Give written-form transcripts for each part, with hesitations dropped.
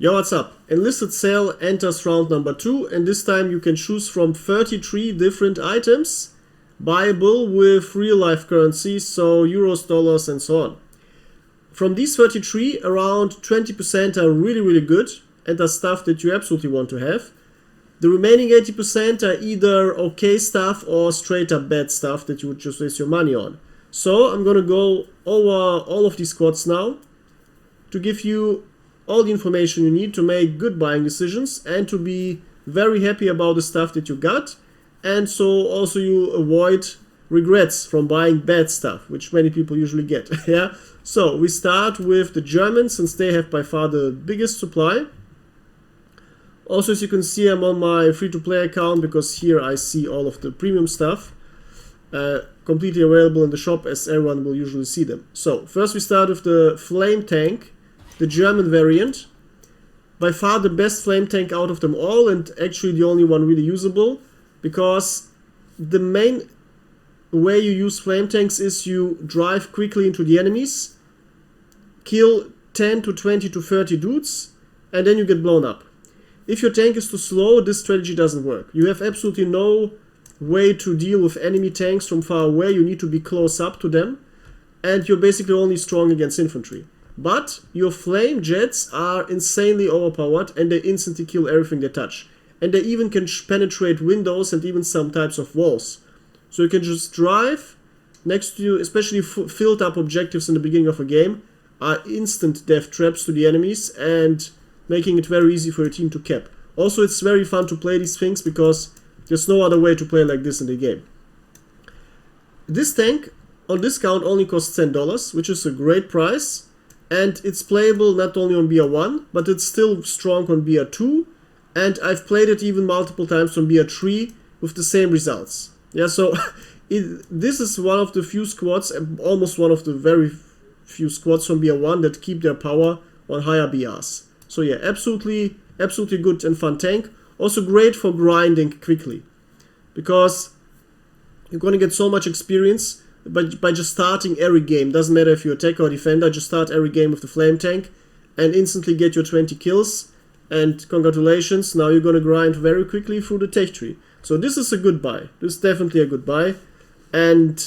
Yo, what's up? Enlisted sale enters round number 2, and this time you can choose from 33 different items buyable with real life currencies, so euros, dollars, and so on. From these 33, around 20% are really good and are stuff that you absolutely want to have. The remaining 80% are either okay stuff or straight up bad stuff that you would just waste your money on. So I'm gonna go over all of these squads now to give you all the information you need to make good buying decisions and to be very happy about the stuff that you got, and so also you avoid regrets from buying bad stuff, which many people usually get. Yeah. So we start with the Germans, since they have by far the biggest supply. Also, as you can see, I'm on my free-to-play account because here I see all of the premium stuff completely available in the shop, as everyone will usually see them. So first we start with the flame tank, the German variant. By far the best flame tank out of them all, and actually the only one really usable, because the main way you use flame tanks is you drive quickly into the enemies, kill 10 to 20 to 30 dudes, and then you get blown up. If your tank is too slow, this strategy doesn't work. You have absolutely no way to deal with enemy tanks from far away. You need to be close up to them, and you're basically only strong against infantry. But your flame jets are insanely overpowered, and they instantly kill everything they touch. And they even can penetrate windows and even some types of walls. So you can just drive next to you, especially filled up objectives in the beginning of a game are instant death traps to the enemies and making it very easy for your team to cap. Also, it's very fun to play these things because there's no other way to play like this in the game. This tank on discount only costs $10, which is a great price. And it's playable not only on BR1, but it's still strong on BR2. And I've played it even multiple times on BR3 with the same results. Yeah, so this is one of the few squads, almost one of the very few squads from BR1 that keep their power on higher BRs. So yeah, absolutely good and fun tank. Also great for grinding quickly, because you're going to get so much experience by just starting every game. Doesn't matter if you're attacker or defender, just start every game with the flame tank and instantly get your 20 kills. And congratulations, now you're going to grind very quickly through the tech tree. So this is a good buy. This is definitely a good buy. And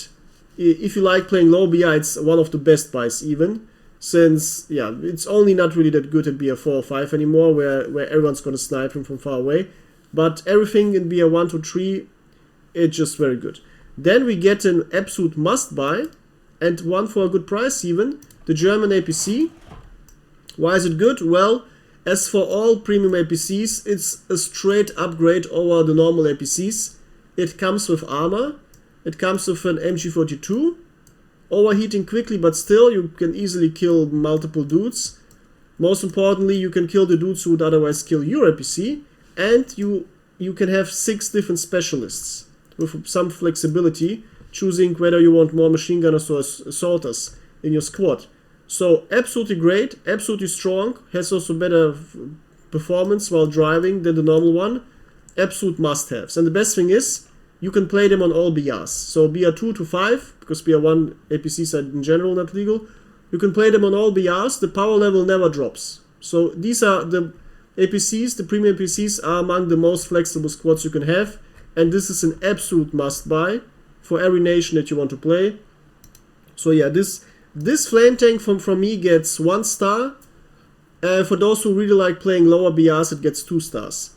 if you like playing low BR, it's one of the best buys even. Since, yeah, it's only not really that good at BR4 or 5 anymore, where everyone's going to snipe him from far away. But everything in BR1 to 3, it's just very good. Then we get an absolute must buy, and one for a good price even, the German APC. Why is it good? Well, as for all premium APCs, it's a straight upgrade over the normal APCs. It comes with armor, it comes with an MG42, overheating quickly, but still you can easily kill multiple dudes. Most importantly, you can kill the dudes who would otherwise kill your APC, and you can have 6 different specialists with some flexibility, choosing whether you want more machine gunners or assaulters in your squad. So absolutely great, absolutely strong, has also better performance while driving than the normal one. Absolute must-haves. And the best thing is, you can play them on all BRs. So BR2 to 5, because BR1 APCs are in general not legal, you can play them on all BRs, the power level never drops. So these are the APCs, the premium APCs are among the most flexible squads you can have, and this is an absolute must-buy for every nation that you want to play. So yeah, this flame tank from me gets 1 star. For those who really like playing lower BRs, it gets 2 stars.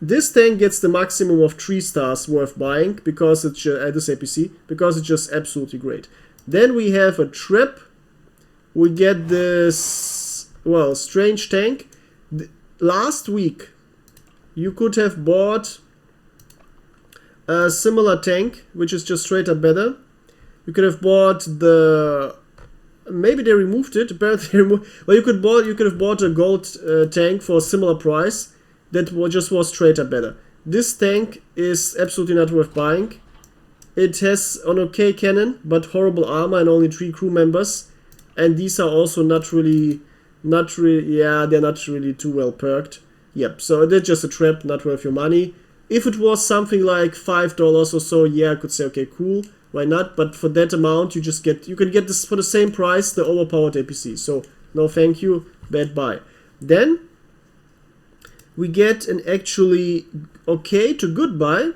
This tank gets the maximum of 3 stars worth buying, because it's this APC, because it's just absolutely great. Then we have a trap. We get this, well, strange tank. Last week you could have bought a similar tank, which is just straight up better. You could have bought the, maybe they removed it. Apparently, they removed. Well, you could have bought a gold tank for a similar price that just was straight up better. This tank is absolutely not worth buying. It has an okay cannon, but horrible armor and only 3 crew members. And these are also not really, yeah, they're not really too well perked. Yep, so they're just a trap, not worth your money. If it was something like $5 or so, yeah, I could say, okay, cool, why not? But for that amount, you can get this for the same price, the overpowered APC. So, no thank you, bad buy. Then, we get an actually okay to good buy.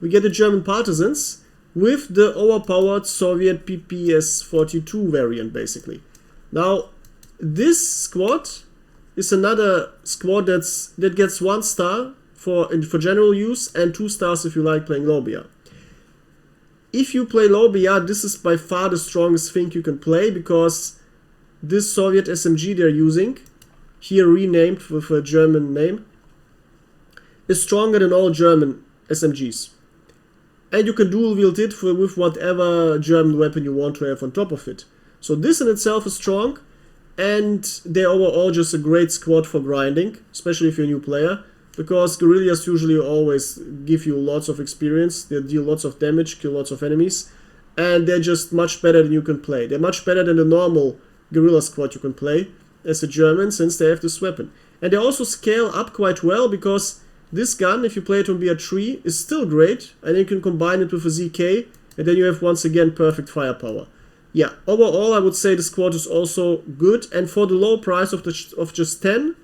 We get the German partisans with the overpowered Soviet PPS-42 variant, basically. Now, this squad is another squad that gets 1 star for general use and 2 stars if you like playing low BR. If you play low BR, this is by far the strongest thing you can play, because this Soviet SMG they're using, here renamed with a German name, is stronger than all German SMGs. And you can dual wield it with whatever German weapon you want to have on top of it. So this in itself is strong, and they're overall just a great squad for grinding, especially if you're a new player, because guerrillas usually always give you lots of experience, they deal lots of damage, kill lots of enemies, and they're just much better than you can play. They're much better than the normal guerrilla squad you can play as a German, since they have this weapon. And they also scale up quite well, because this gun, if you play it on BR3, is still great, and you can combine it with a ZK, and then you have once again perfect firepower. Yeah, overall I would say the squad is also good, and for the low price of just 10,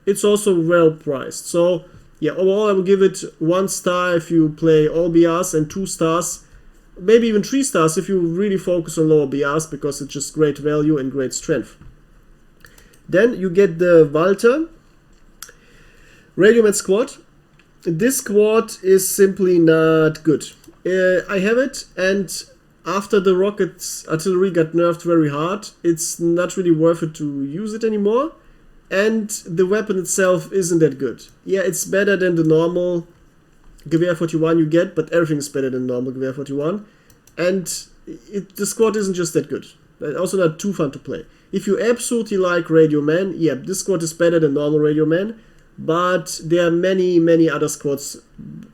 it's also well priced. So yeah, overall I would give it 1 star if you play all BRs, and 2 stars, maybe even 3 stars if you really focus on lower BRs, because it's just great value and great strength. Then you get the Walter Radioman squad. This squad is simply not good. I have it, and after the rocket artillery got nerfed very hard, it's not really worth it to use it anymore. And the weapon itself isn't that good. Yeah, it's better than the normal Gewehr 41 you get, but everything is better than normal Gewehr 41. And the squad isn't just that good. Also not too fun to play. If you absolutely like Radio Man, yeah, this squad is better than normal Radio Man. But there are many other squads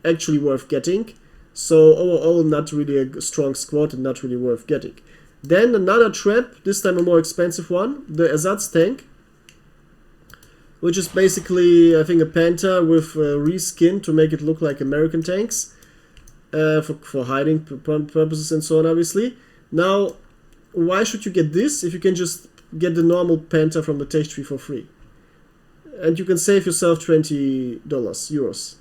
actually worth getting. So overall not really a strong squad and not really worth getting. Then another trap, this time a more expensive one, the Ersatz tank, which is basically, I think, a Panther with reskin to make it look like American tanks, for hiding purposes and so on, obviously. Now, why should you get this if you can just get the normal Panther from the Tech tree for free? And you can save yourself €20.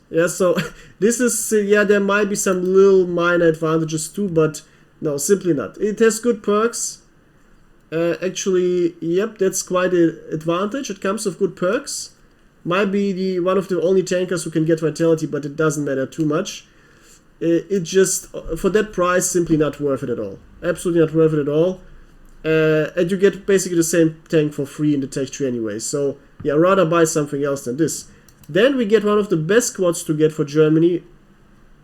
Yeah, so this is, yeah, there might be some little minor advantages too, but no, simply not. It has good perks. Actually, yep, that's quite an advantage. It comes with good perks. Might be one of the only tankers who can get vitality, but it doesn't matter too much. It just, for that price, simply not worth it at all. Absolutely not worth it at all. And you get basically the same tank for free in the tech tree anyway. So yeah, rather buy something else than this. Then we get one of the best squads to get for Germany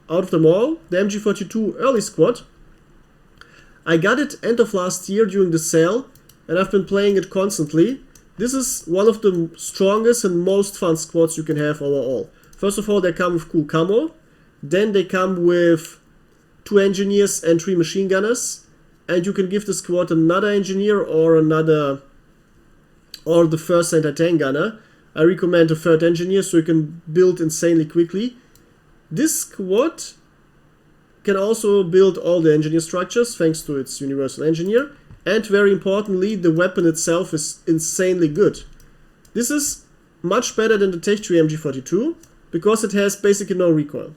out of them all, the MG42 early squad. I got it end of last year during the sale, and I've been playing it constantly. This is one of the strongest and most fun squads you can have overall. First of all, they come with cool camo. Then they come with 2 engineers and 3 machine gunners. And you can give the squad another engineer or the first anti-tank gunner. I recommend a 3rd engineer so you can build insanely quickly. This squad can also build all the engineer structures thanks to its universal engineer. And very importantly, the weapon itself is insanely good. This is much better than the Tech tree MG42 because it has basically no recoil.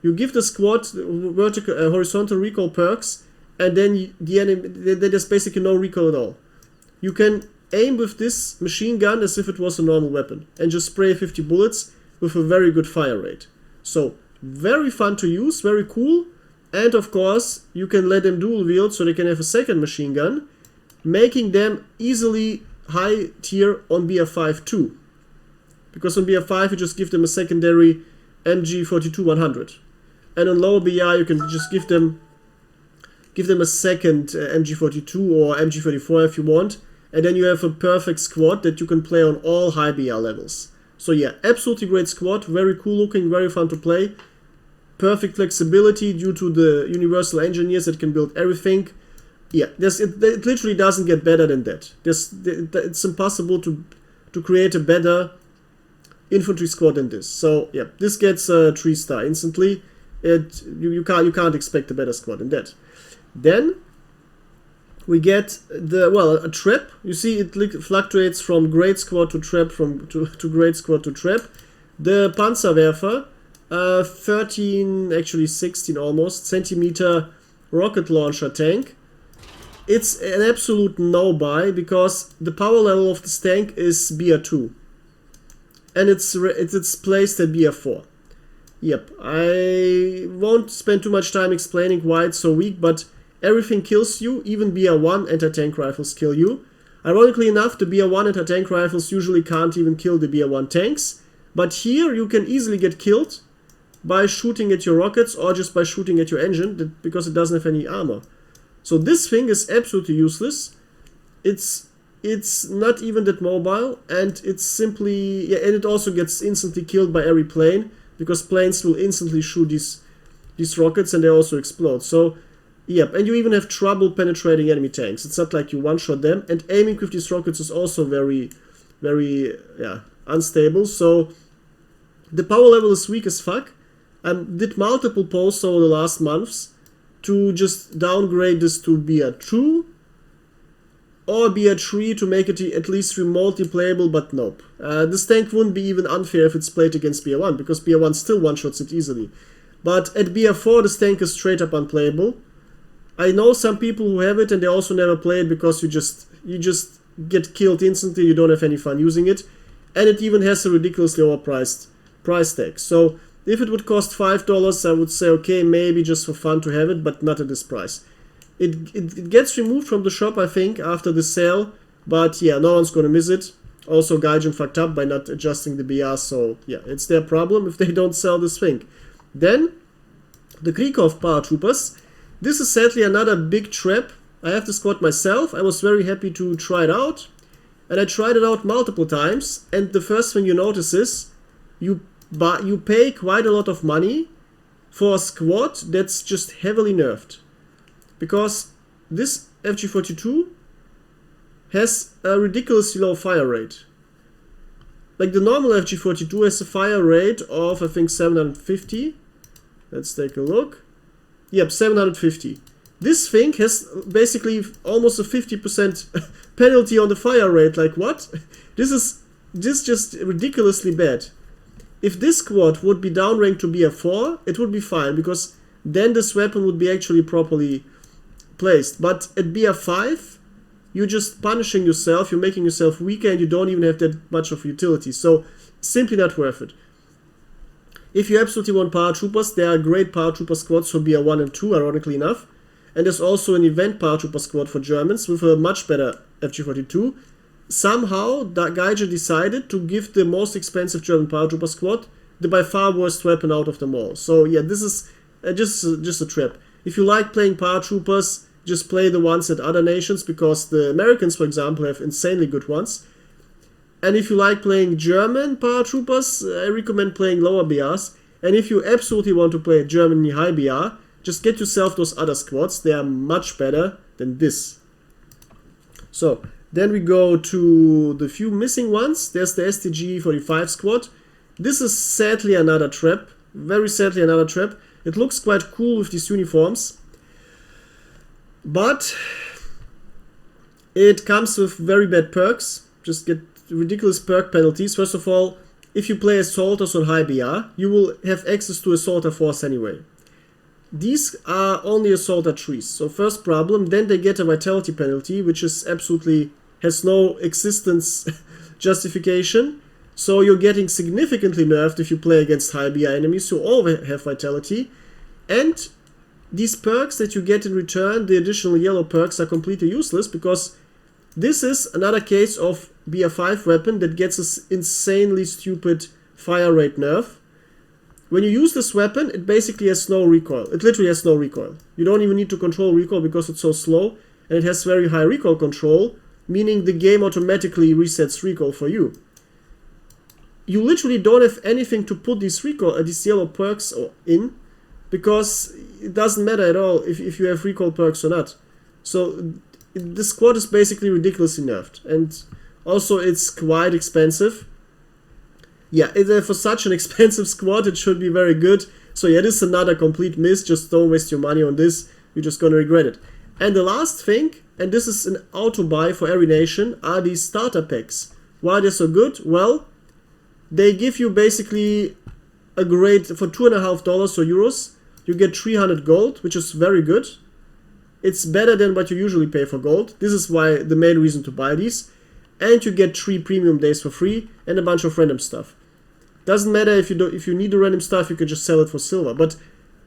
You give the squad horizontal recoil perks, and then there's basically no recoil at all. You can aim with this machine gun as if it was a normal weapon and just spray 50 bullets with a very good fire rate. So very fun to use, very cool, and of course you can let them dual wield so they can have a 2nd machine gun, making them easily high tier on BR5 too. Because on BR5 you just give them a secondary MG42-100, and on lower BR you can just give them a second MG42 or MG34 if you want, and then you have a perfect squad that you can play on all high BR levels. So yeah, absolutely great squad, very cool looking, very fun to play, perfect flexibility due to the universal engineers that can build everything. Yeah, it literally doesn't get better than that. It's impossible to create a better infantry squad than this. So yeah, this gets a 3-star instantly. You can't expect a better squad than that. Then we get a trap. You see, it fluctuates from great squad to trap, to great squad to trap. The Panzerwerfer, 13, actually 16 almost, centimeter rocket launcher tank. It's an absolute no-buy because the power level of this tank is BR2. And it's placed at BR4. Yep, I won't spend too much time explaining why it's so weak, but everything kills you, even BR1 anti-tank rifles kill you. Ironically enough, the BR1 anti-tank rifles usually can't even kill the BR1 tanks, but here you can easily get killed by shooting at your rockets or just by shooting at your engine because it doesn't have any armor. So this thing is absolutely useless. It's not even that mobile, and it's simply, yeah, and it also gets instantly killed by every plane because planes will instantly shoot these rockets and they also explode. So yep, and you even have trouble penetrating enemy tanks. It's not like you one-shot them, and aiming with these rockets is also very, very unstable. So the power level is weak as fuck. I did multiple posts over the last months to just downgrade this to BR2 or BR3 to make it at least remotely playable, but nope. This tank wouldn't be even unfair if it's played against BR1, because BR1 still one-shots it easily. But at BR4 this tank is straight up unplayable. I know some people who have it and they also never play it because you just get killed instantly, you don't have any fun using it. And it even has a ridiculously overpriced price tag. So if it would cost $5, I would say okay, maybe just for fun to have it, but not at this price. It gets removed from the shop, I think, after the sale, but yeah, no one's gonna miss it. Also, Gaijin fucked up by not adjusting the BR, so yeah, it's their problem if they don't sell this thing. Then, the Krikov paratroopers. This is sadly another big trap. I have the squad myself. I was very happy to try it out, and I tried it out multiple times, and the first thing you notice is you pay quite a lot of money for a squad that's just heavily nerfed. Because this FG42 has a ridiculously low fire rate. Like the normal FG42 has a fire rate of, I think, 750. Let's take a look. Yep, 750. This thing has basically almost a 50% penalty on the fire rate. Like what? This is just ridiculously bad. If this squad would be downranked to BR4, it would be fine, because then this weapon would be actually properly placed. But at BR5, you're just punishing yourself, you're making yourself weaker, and you don't even have that much of utility. So, simply not worth it. If you absolutely want paratroopers, there are great paratrooper squads for BR1 and 2, ironically enough. And there's also an event paratrooper squad for Germans with a much better FG42. Somehow, Gaijin decided to give the most expensive German paratrooper squad the by far worst weapon out of them all. So yeah, this is just a trap. If you like playing paratroopers, just play the ones at other nations, because the Americans, for example, have insanely good ones. And if you like playing German paratroopers, I recommend playing lower BRs. And if you absolutely want to play German high BR, just get yourself those other squads. They are much better than this. So, then we go to the few missing ones. There's the STG-45 squad. This is sadly another trap. Very sadly another trap. It looks quite cool with these uniforms. But it comes with very bad perks. Just get ridiculous perk penalties. First of all, if you play Assaulters on high BR, you will have access to Assaulter Force anyway. These are only Assaulter trees. So first problem, then they get a vitality penalty, which is absolutely has no existence justification. So you're getting significantly nerfed if you play against high BR enemies who all have vitality. And these perks that you get in return, the additional yellow perks, are completely useless, because this is another case of BR5 weapon that gets this insanely stupid fire rate nerf. When you use this weapon, it basically has no recoil. It literally has no recoil. You don't even need to control recoil because it's so slow, and it has very high recoil control, meaning the game automatically resets recoil for you. You literally don't have anything to put these yellow perks in, because it doesn't matter at all if you have recoil perks or not. So this squad is basically ridiculously nerfed, and also it's quite expensive. Yeah, for such an expensive squad, it should be very good. So yeah, this is another complete miss. Just don't waste your money on this. You're just gonna regret it. And the last thing, and this is an auto buy for every nation, are these starter packs. Why they're so good? Well, they give you basically a grade for $2.50 or euros. You get 300 gold, which is very good. It's better than what you usually pay for gold. This is why the main reason to buy these. And you get 3 premium days for free and a bunch of random stuff. Doesn't matter if you need the random stuff, you can just sell it for silver. But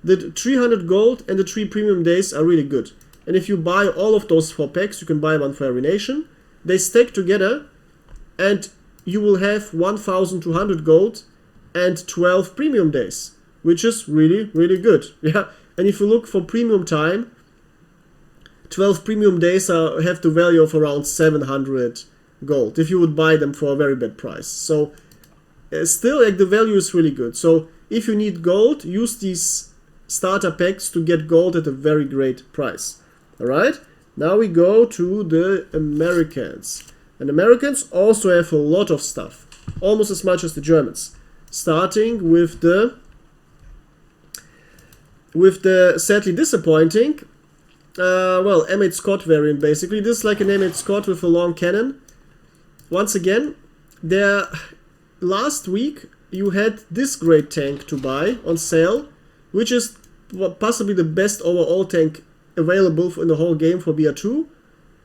the 300 gold and the 3 premium days are really good. And if you buy all of those 4 packs, you can buy one for every nation. They stack together and you will have 1,200 gold and 12 premium days, which is really, really good. Yeah. And if you look for premium time, 12 premium days have the value of around 700 gold if you would buy them for a very bad price. So still, like, the value is really good. So if you need gold, use these starter packs to get gold at a very great price. Alright, now we go to the Americans. And Americans also have a lot of stuff, almost as much as the Germans. Starting with the sadly disappointing well, M8 Scott variant, basically. This is like an M8 Scott with a long cannon. Once again, last week you had this great tank to buy on sale, which is possibly the best overall tank available in the whole game for BR2.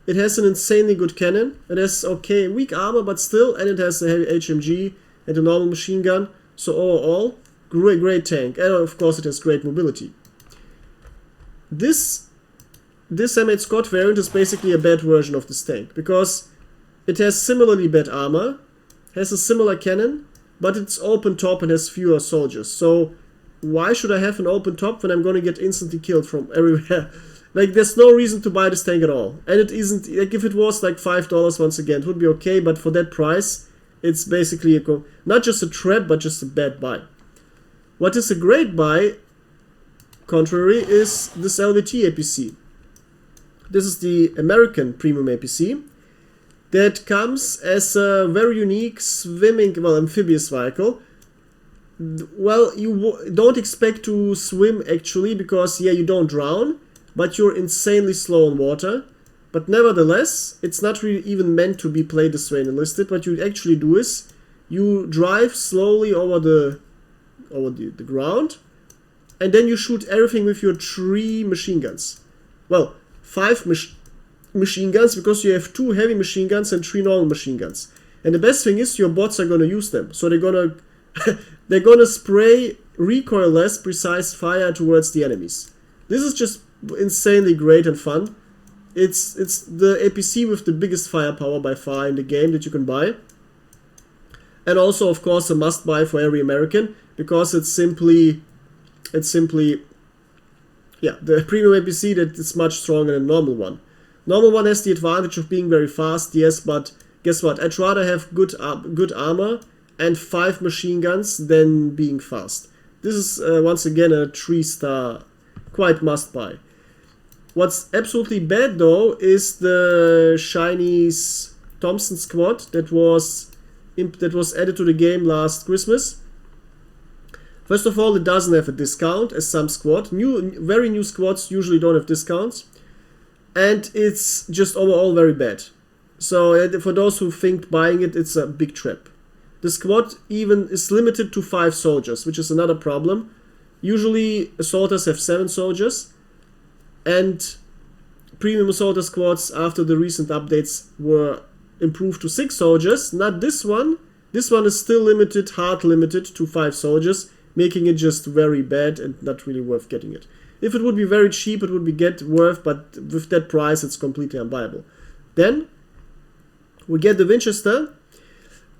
It has an insanely good cannon. It has okay weak armor, but still, and it has a heavy HMG and a normal machine gun. So overall, great tank, and of course it has great mobility. This M8 Scott variant is basically a bad version of this tank, because it has similarly bad armor, has a similar cannon, but it's open top and has fewer soldiers. So why should I have an open top when I'm going to get instantly killed from everywhere? Like, there's no reason to buy this tank at all. And it isn't, like, if it was like $5 once again, it would be okay, but for that price, it's basically not just a trap, but just a bad buy. What is a great buy, contrary, is this LVT APC. This is the American Premium APC that comes as a very unique amphibious vehicle. Well, you don't expect to swim actually, because yeah, you don't drown, but you're insanely slow on water. But nevertheless, it's not really even meant to be played this way in Enlisted. What you actually do is you drive slowly over the ground, and then you shoot everything with your 3 machine guns. Well, 5 machine guns, because you have 2 heavy machine guns and 3 normal machine guns. And the best thing is your bots are gonna use them, so they're gonna spray recoilless precise fire towards the enemies. This is just insanely great and fun. It's the APC with the biggest firepower by far in the game that you can buy. And also, of course, a must buy for every American, because it's simply yeah, the premium APC that is much stronger than the normal one. Normal one has the advantage of being very fast, yes, but guess what? I'd rather have good armor and 5 machine guns than being fast. This is once again a 3-star, quite must buy. What's absolutely bad though is the Chinese Thompson squad that was added to the game last Christmas. First of all, it doesn't have a discount as some squad. Very new squads usually don't have discounts. And it's just overall very bad. So for those who think buying it, it's a big trap. The squad even is limited to 5 soldiers, which is another problem. Usually assaulters have 7 soldiers. And premium assaulter squads after the recent updates were improved to 6 soldiers. Not this one. This one is still limited, hard limited to 5 soldiers, making it just very bad and not really worth getting it. If it would be very cheap, it would be worth, but with that price, it's completely unbuyable. Then we get the Winchester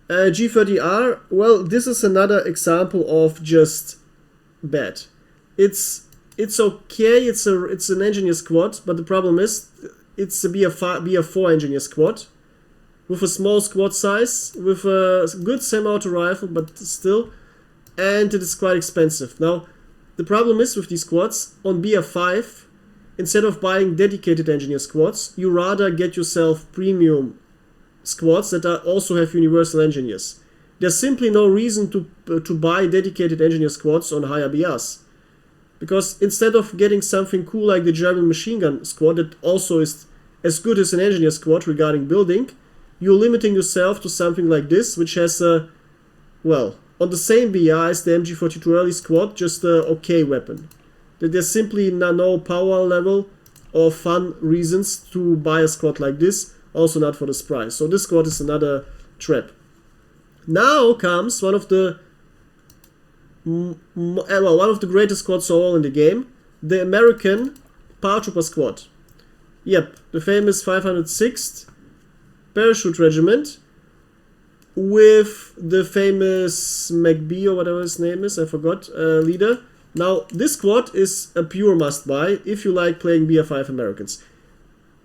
G30R. Well, this is another example of just bad. It's okay. It's an engineer squad, but the problem is it's a BR4 engineer squad with a small squad size, with a good semi-auto rifle, but still. And it is quite expensive. Now, the problem is with these squads, on BR5, instead of buying dedicated engineer squads, you rather get yourself premium squads that also have universal engineers. There's simply no reason to buy dedicated engineer squads on higher BRs. Because instead of getting something cool like the German machine gun squad that also is as good as an engineer squad regarding building, you're limiting yourself to something like this, which has a well, on the same BR as the MG42 early squad, just a okay weapon. There's simply no power level or fun reasons to buy a squad like this, also not for this price. So this squad is another trap. Now comes one of the greatest squads of all in the game, the American Paratrooper squad. Yep, the famous 506th Parachute Regiment with the famous McBee or whatever his name is, I forgot, leader. Now, this squad is a pure must-buy if you like playing BR5 Americans.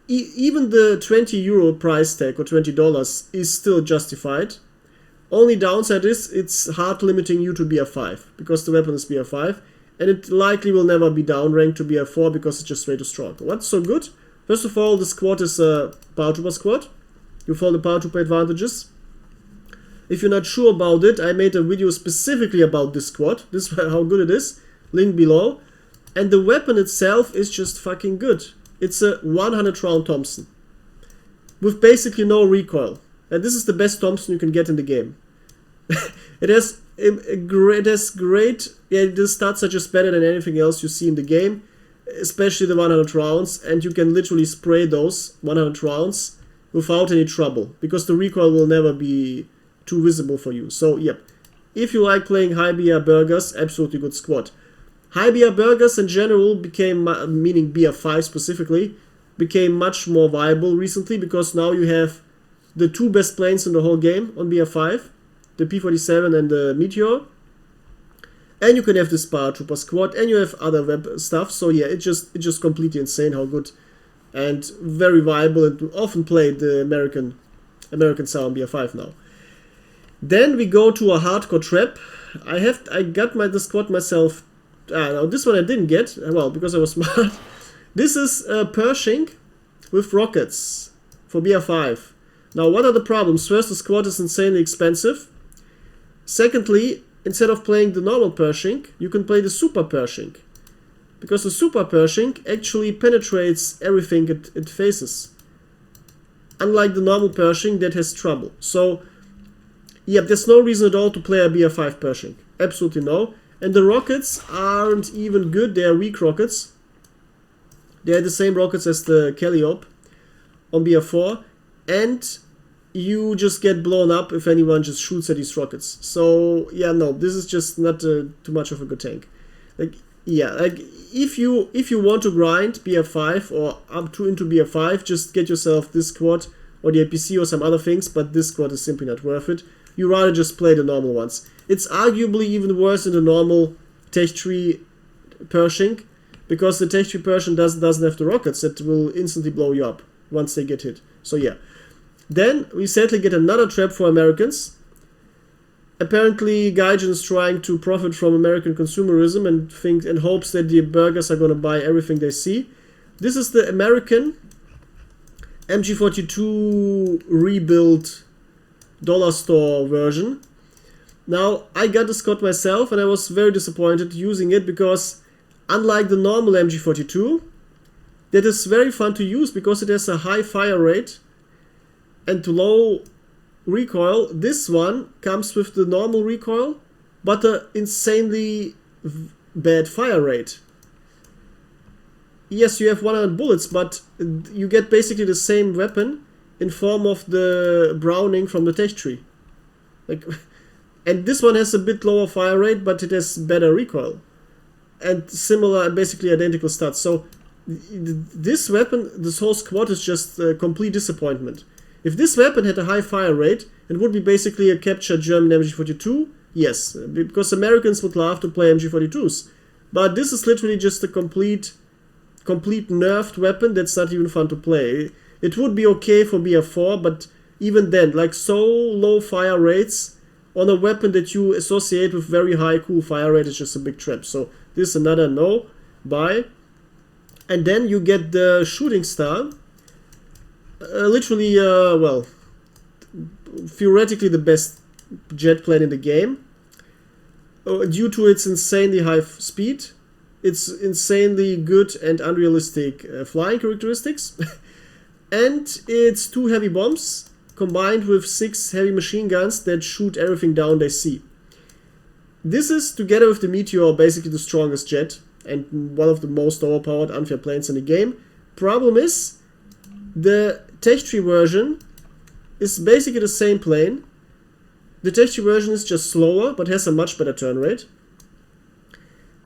Even the €20 price tag or $20 is still justified. Only downside is it's hard limiting you to BR5 because the weapon is BR5, and it likely will never be downranked to BR4 because it's just way too strong. What's so good? First of all, the squad is a Paratrooper squad. You follow the Paratrooper advantages. If you're not sure about it, I made a video specifically about this squad. This is how good it is. Link below. And the weapon itself is just fucking good. It's a 100 round Thompson with basically no recoil. And this is the best Thompson you can get in the game. It has great. Yeah, the stats are just better than anything else you see in the game, especially the 100 rounds. And you can literally spray those 100 rounds without any trouble because the recoil will never be too visible for you. So, yep. If you like playing high BR burgers, absolutely good squad. High BR burgers in general became, meaning BR5 specifically, became much more viable recently because now you have the two best planes in the whole game on BR5, the P-47 and the Meteor. And you can have this Paratrooper squad and you have other web stuff. So yeah, it's just completely insane how good and very viable and often played the American style on BR5 now. Then we go to a hardcore trap. I got the squad myself. Now this one I didn't get, well, because I was smart. This is Pershing with rockets for BR5. Now, what are the problems? First, the squad is insanely expensive. Secondly, instead of playing the normal Pershing, you can play the Super Pershing. Because the Super Pershing actually penetrates everything it faces. Unlike the normal Pershing that has trouble. So, yeah, there's no reason at all to play a BR5 Pershing. Absolutely no. And the rockets aren't even good. They are weak rockets. They are the same rockets as the Calliope on BR4. And you just get blown up if anyone just shoots at these rockets. So, yeah, no, this is just not too much of a good tank. Like, yeah, like, if you want to grind BR5 or up to into BR5, just get yourself this squad or the APC or some other things, but this squad is simply not worth it. You rather just play the normal ones. It's arguably even worse than the normal Tech 3 Pershing, because the Tech 3 Pershing doesn't have the rockets that will instantly blow you up once they get hit. So yeah. Then we sadly get another trap for Americans. Apparently Gaijin is trying to profit from American consumerism and hopes that the burgers are going to buy everything they see. This is the American MG42 rebuilt dollar store version. Now, I got the squad myself and I was very disappointed using it because unlike the normal MG42, that is very fun to use because it has a high fire rate and low recoil. This one comes with the normal recoil but an insanely bad fire rate. Yes, you have 100 bullets, but you get basically the same weapon in form of the Browning from the Tech 3. Like, and this one has a bit lower fire rate, but it has better recoil. And similar, basically identical stats. So this weapon, this whole squad is just a complete disappointment. If this weapon had a high fire rate, it would be basically a captured German MG42. Yes, because Americans would love to play MG42s. But this is literally just a complete nerfed weapon that's not even fun to play. It would be okay for BR4, but even then, like so low fire rates on a weapon that you associate with very high cool fire rate is just a big trap. So this is another no buy. And then you get the Shooting Star. Literally, well, theoretically the best jet plane in the game. Due to its insanely high speed, its insanely good and unrealistic flying characteristics, and its two heavy bombs combined with 6 heavy machine guns that shoot everything down they see. This is, together with the Meteor, basically the strongest jet and one of the most overpowered unfair planes in the game. Problem is, the tech tree version is basically the same plane. The tech tree version is just slower, but has a much better turn rate.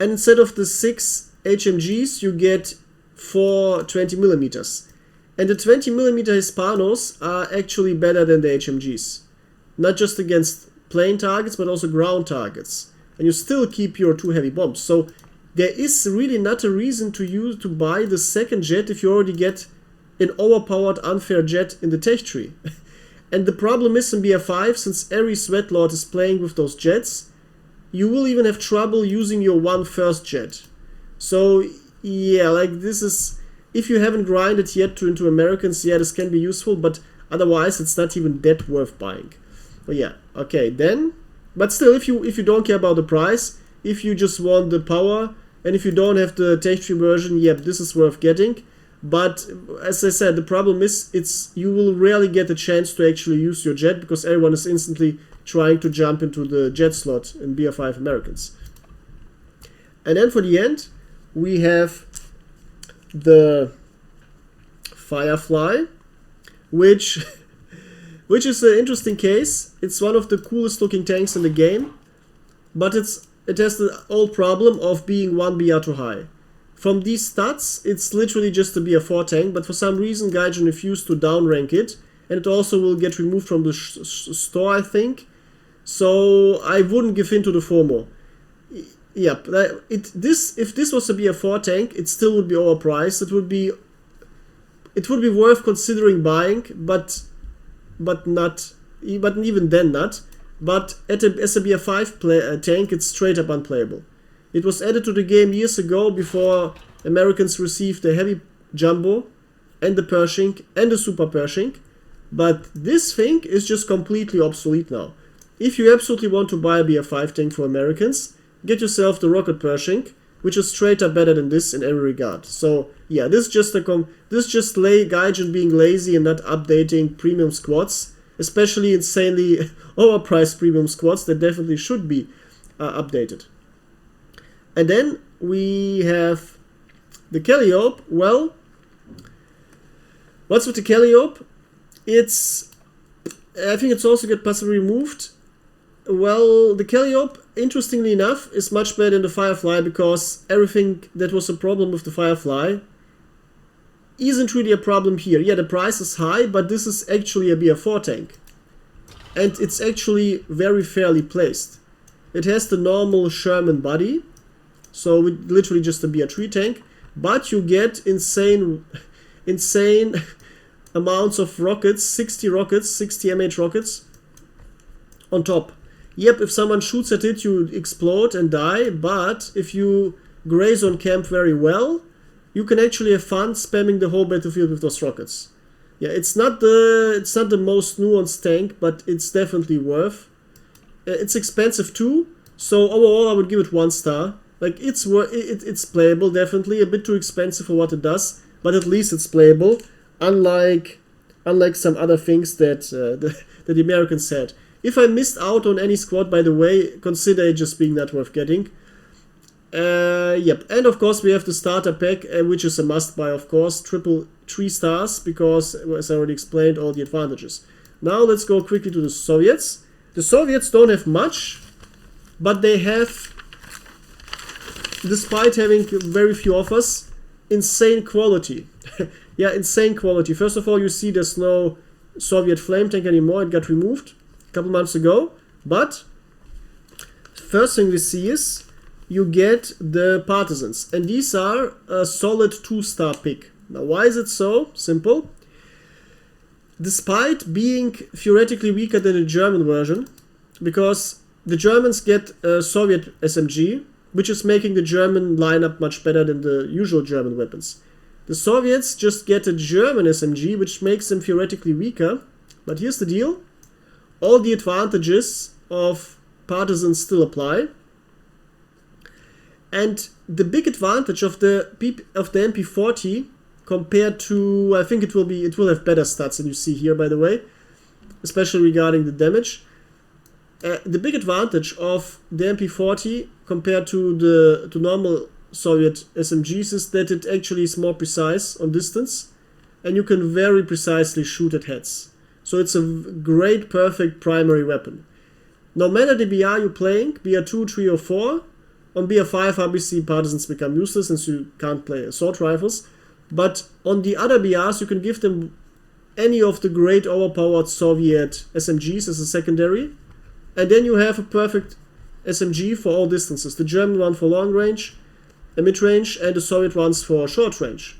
And instead of the 6 HMGs, you get 4 20mm. And the 20mm Hispanos are actually better than the HMGs. Not just against plane targets, but also ground targets. And you still keep your 2 heavy bombs. So there is really not a reason to buy the second jet if you already get an overpowered unfair jet in the tech tree. And the problem is in BF5, since every sweat lord is playing with those jets, you will even have trouble using your one first jet. So yeah, like this is, if you haven't grinded yet into Americans, yeah, this can be useful, but otherwise it's not even that worth buying. But yeah, okay, then, but still, if you don't care about the price, if you just want the power, and if you don't have the tech tree version, yep, this is worth getting. But as I said, the problem is you will rarely get a chance to actually use your jet because everyone is instantly trying to jump into the jet slot in BR5 Americans. And then for the end, we have the Firefly, which is an interesting case. It's one of the coolest looking tanks in the game, but it has the old problem of being 1 BR too high. From these stats, it's literally just a BR4 tank, but for some reason Gaijin refused to downrank it, and it also will get removed from the store, I think. So I wouldn't give in to the FOMO. Yep, if this was a BR4 tank, it still would be overpriced. It would be worth considering buying, but even then not. But as a BR5 tank, it's straight up unplayable. It was added to the game years ago before Americans received the heavy jumbo and the Pershing and the super Pershing, but this thing is just completely obsolete now. If you absolutely want to buy a BR5 tank for Americans, get yourself the rocket Pershing, which is straight up better than this in every regard. So yeah, this is just Gaijin being lazy and not updating premium squads, especially insanely overpriced premium squads that definitely should be updated. And then we have the Calliope. Well, what's with the Calliope? I think it's also get possibly removed. Well, the Calliope, interestingly enough, is much better than the Firefly because everything that was a problem with the Firefly isn't really a problem here. Yeah, the price is high, but this is actually a BR4 tank. And it's actually very fairly placed. It has the normal Sherman body, so literally just a BR3 tank, but you get insane amounts of rockets, 60 MH rockets on top. Yep, if someone shoots at it, you explode and die, but if you graze on camp very well, you can actually have fun spamming the whole battlefield with those rockets. Yeah, it's not the most nuanced tank, but it's definitely worth. It's expensive too, so overall I would give it 1 star. Like it's playable, definitely a bit too expensive for what it does, but at least it's playable. Unlike some other things that the Americans said. If I missed out on any squad, by the way, consider it just being not worth getting. Yep, and of course we have the starter pack, which is a must buy, of course, 3 stars, because as I already explained, all the advantages. Now let's go quickly to the Soviets. The Soviets don't have much, but they have, despite having very few offers, insane quality. Yeah, insane quality. First of all, you see there's no Soviet flame tank anymore. It got removed a couple months ago. But first thing we see is you get the Partisans. And these are a solid 2-star pick. Now, why is it so? Simple. Despite being theoretically weaker than the German version, because the Germans get a Soviet SMG, which is making the German lineup much better than the usual German weapons. The Soviets just get a German SMG, which makes them theoretically weaker. But here's the deal. All the advantages of Partisans still apply. And the big advantage of the MP40 compared to, I think it will have better stats than you see here, by the way. especially regarding the damage. The big advantage of the MP40 compared to normal Soviet SMGs is that it actually is more precise on distance, and you can very precisely shoot at heads. So it's a great, perfect primary weapon. No matter the BR you're playing, BR2, 3 or 4, on BR5 obviously partisans become useless since you can't play assault rifles, but on the other BRs you can give them any of the great overpowered Soviet SMGs as a secondary, and then you have a perfect SMG for all distances. The German one for long range, a mid-range, and the Soviet ones for short range.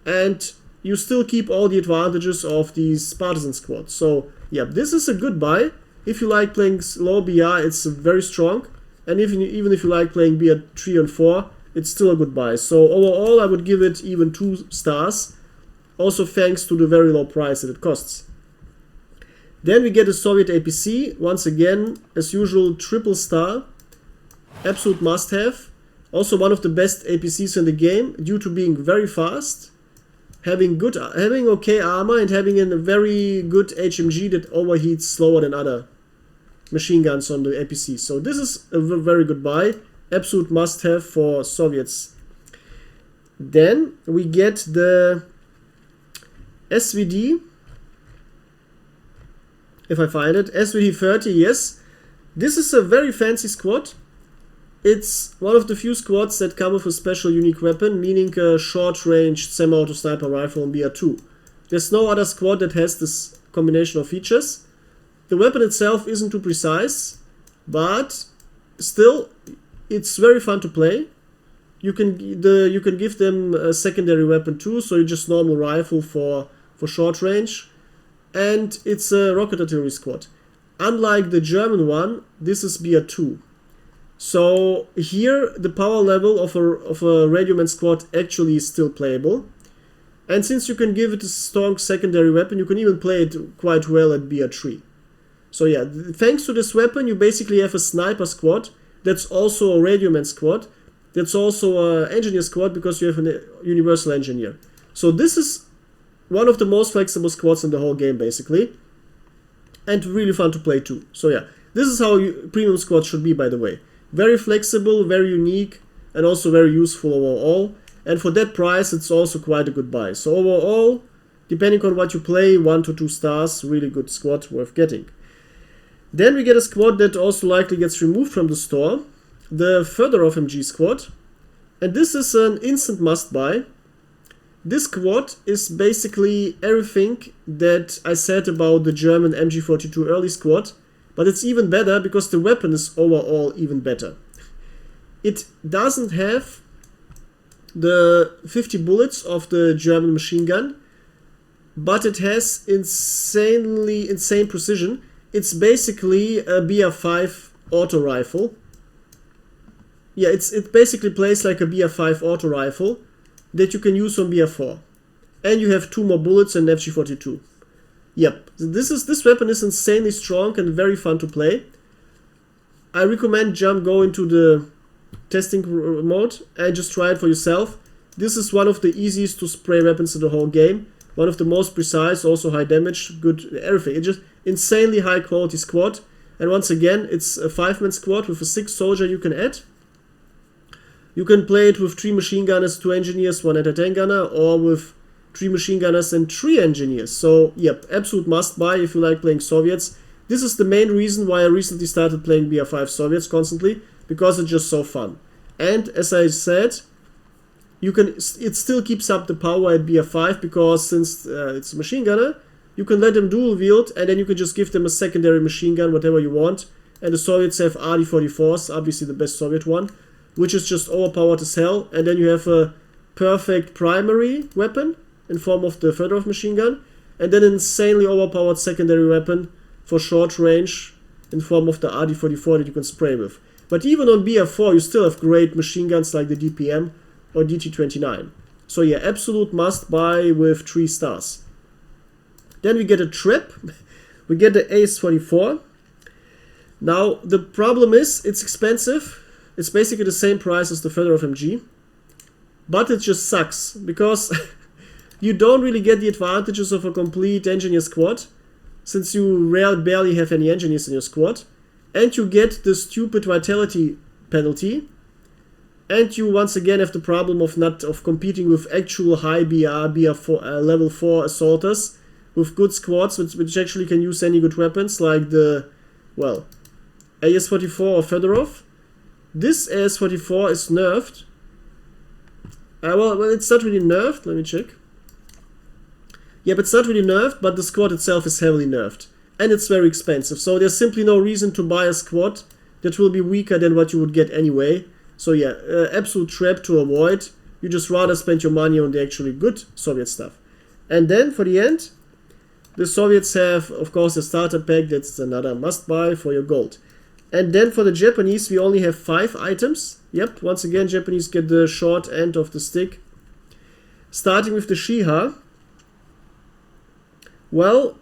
And you still keep all the advantages of these partisan squads. So yeah, this is a good buy. If you like playing low BR, it's very strong. And even if you like playing BR 3 and 4, it's still a good buy. So overall, I would give it even 2 stars. Also thanks to the very low price that it costs. Then we get a Soviet APC. Once again, as usual, triple star. Absolute must-have. Also one of the best APCs in the game due to being very fast, having okay armor, and having a very good HMG that overheats slower than other machine guns on the APC. So this is a very good buy. Absolute must-have for Soviets. Then we get the SVD. If I find it, SVD 30, yes. This is a very fancy squad. It's one of the few squads that come with a special unique weapon, meaning a short-range semi-auto sniper rifle on BR2. There's no other squad that has this combination of features. The weapon itself isn't too precise, but still, it's very fun to play. You can give them a secondary weapon too, so you just normal rifle for short range. And it's a rocket artillery squad. Unlike the German one, this is BR2. So here the power level of a radioman squad actually is still playable. And since you can give it a strong secondary weapon, you can even play it quite well at BR3. So yeah, thanks to this weapon you basically have a sniper squad that's also a radioman squad, that's also an engineer squad because you have a universal engineer. So this is one of the most flexible squads in the whole game, basically. And really fun to play too. So yeah, this is how premium squads should be, by the way. Very flexible, very unique, and also very useful overall. And for that price, it's also quite a good buy. So overall, depending on what you play, 1 to 2 stars, really good squad, worth getting. Then we get a squad that also likely gets removed from the store. The Fedorov MG squad. And this is an instant must-buy. This squad is basically everything that I said about the German MG42 early squad, but it's even better because the weapon is overall even better. It doesn't have the 50 bullets of the German machine gun, but it has insane precision. It's basically a BR5 auto rifle. Yeah, it basically plays like a BR5 auto rifle that you can use on BR4. And you have 2 more bullets than FG42. Yep, this weapon is insanely strong and very fun to play. I recommend go into the testing mode and just try it for yourself. This is one of the easiest to spray weapons in the whole game. One of the most precise, also high damage, good everything. It's just insanely high quality squad. And once again, it's a 5-man squad with a 6th soldier you can add. You can play it with 3 machine gunners, 2 engineers, 1 anti-tank gunner, or with 3 machine gunners and 3 engineers. So, yep, absolute must-buy if you like playing Soviets. This is the main reason why I recently started playing BR5 Soviets constantly, because it's just so fun. And, as I said, it still keeps up the power at BR5, because since it's a machine gunner, you can let them dual wield, and then you can just give them a secondary machine gun, whatever you want. And the Soviets have RD-44s, obviously the best Soviet one, which is just overpowered as hell, and then you have a perfect primary weapon in form of the Fedorov machine gun, and then an insanely overpowered secondary weapon for short range in form of the RD-44 that you can spray with. But even on BR4 you still have great machine guns like the DPM or DT-29. So yeah, absolute must buy with 3 stars. Then we get a trip, we get the AS-44. Now the problem is it's expensive. It's basically the same price as the Fedorov MG, but it just sucks because you don't really get the advantages of a complete engineer squad. since you barely have any engineers in your squad, and you get the stupid vitality penalty, and you once again have the problem of competing with actual high BR4, level 4 assaulters with good squads, which actually can use any good weapons like the, well, AS-44 or Fedorov. This AS-44 is nerfed. Well, it's not really nerfed. Let me check. Yeah, but it's not really nerfed, but the squad itself is heavily nerfed. And it's very expensive, so there's simply no reason to buy a squad that will be weaker than what you would get anyway. So yeah, absolute trap to avoid. You just rather spend your money on the actually good Soviet stuff. And then, for the end, the Soviets have, of course, a starter pack. That's another must-buy for your gold. And then for the Japanese, we only have 5 items. Yep, once again, Japanese get the short end of the stick. Starting with the Shiha. Well,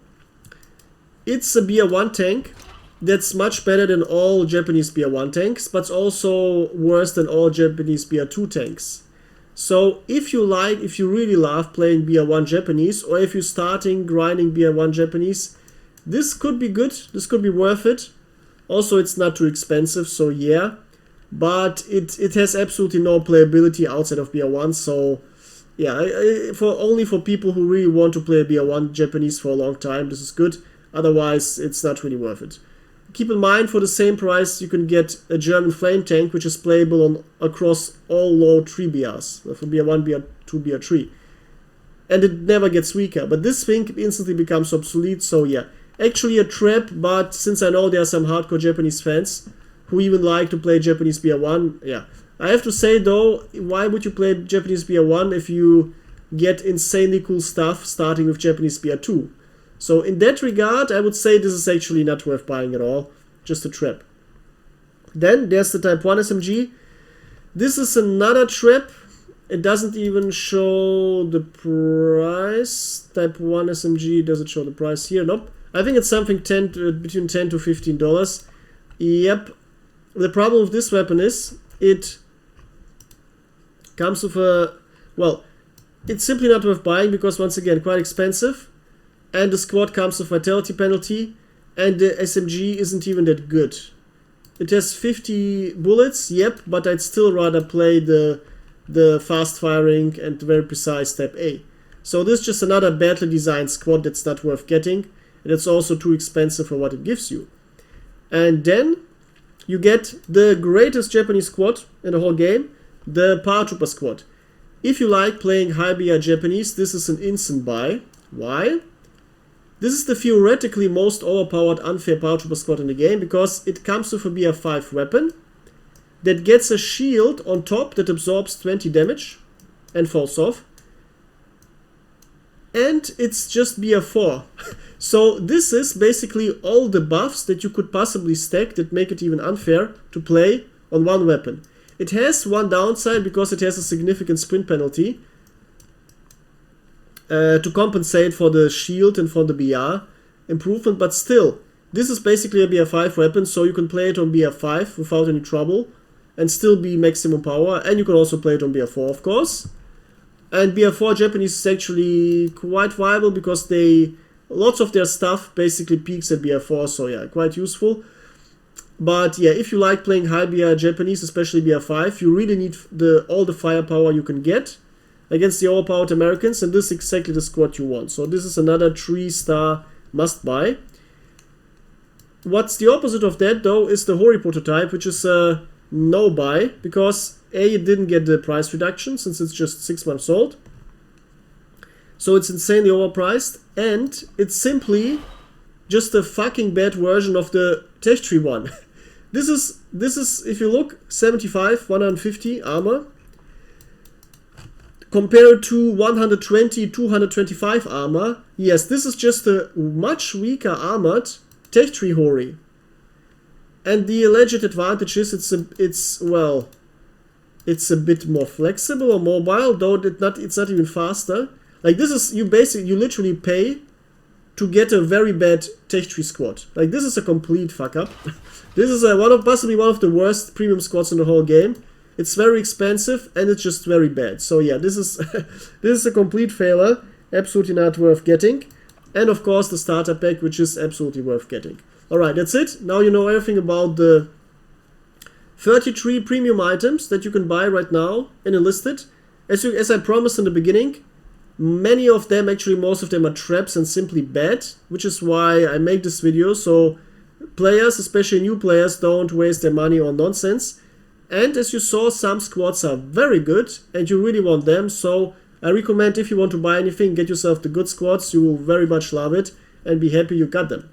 it's a BR1 tank that's much better than all Japanese BR1 tanks, but also worse than all Japanese BR2 tanks. So if you really love playing BR1 Japanese, or if you're starting grinding BR1 Japanese, this could be good, this could be worth it. Also, it's not too expensive, so yeah. But it has absolutely no playability outside of BR1, so yeah, only for people who really want to play BR1 Japanese for a long time, this is good. Otherwise, it's not really worth it. Keep in mind, for the same price, you can get a German flame tank, which is playable across all low 3 BRs, from BR1, BR2, BR3. And it never gets weaker, but this thing instantly becomes obsolete, so yeah. Actually a trap, but since I know there are some hardcore Japanese fans who even like to play Japanese BR1, yeah. I have to say though, why would you play Japanese BR1 if you get insanely cool stuff starting with Japanese BR2? So in that regard, I would say this is actually not worth buying at all, just a trap. Then there's the Type 1 SMG. This is another trap. It doesn't even show the price. Type 1 SMG, does it show the price here? Nope. I think it's something between $10 to $15. Yep. The problem with this weapon is it comes with a, well, it's simply not worth buying because once again quite expensive, and the squad comes with vitality penalty, and the SMG isn't even that good. It has 50 bullets, yep, but I'd still rather play the fast firing and very precise Type A. So this is just another badly designed squad that's not worth getting, and it's also too expensive for what it gives you. And then you get the greatest Japanese squad in the whole game, the Paratrooper squad. If you like playing high BR Japanese, this is an instant buy. Why? This is the theoretically most overpowered unfair Paratrooper squad in the game because it comes with a BR5 weapon that gets a shield on top that absorbs 20 damage and falls off. And it's just BR4. So this is basically all the buffs that you could possibly stack that make it even unfair to play on one weapon. It has one downside because it has a significant sprint penalty to compensate for the shield and for the BR improvement, but still, this is basically a BR5 weapon, so you can play it on BR5 without any trouble and still be maximum power, and you can also play it on BR4, of course. And BR4 Japanese is actually quite viable because lots of their stuff basically peaks at BR4, so yeah, quite useful. But yeah, if you like playing high BR Japanese, especially BR5, you really need all the firepower you can get against the overpowered Americans, and this is exactly the squad you want. So this is another 3-star must-buy. What's the opposite of that, though, is the Hori prototype, which is a no-buy, because A, it didn't get the price reduction, since it's just 6 months old. So it's insanely overpriced, and it's simply just a fucking bad version of the Tech Tree one. This is, if you look, 75, 150 armor, compared to 120, 225 armor. Yes, this is just a much weaker armored Tech Tree Hori. And the alleged advantage is it's a bit more flexible or mobile, though it's not even faster. Like this is, you literally pay to get a very bad Tech Tree squad. Like this is a complete fuck up. This is possibly one of the worst premium squads in the whole game. It's very expensive and it's just very bad. So yeah, this is this is a complete failure. Absolutely not worth getting. and of course the starter pack, which is absolutely worth getting. Alright, that's it. Now you know everything about the 33 premium items that you can buy right now in Enlisted. As I promised in the beginning, many of them, actually most of them, are traps and simply bad, which is why I make this video, so players, especially new players, don't waste their money on nonsense. And as you saw, some squads are very good and you really want them, so I recommend, if you want to buy anything, get yourself the good squads. You will very much love it and be happy you got them.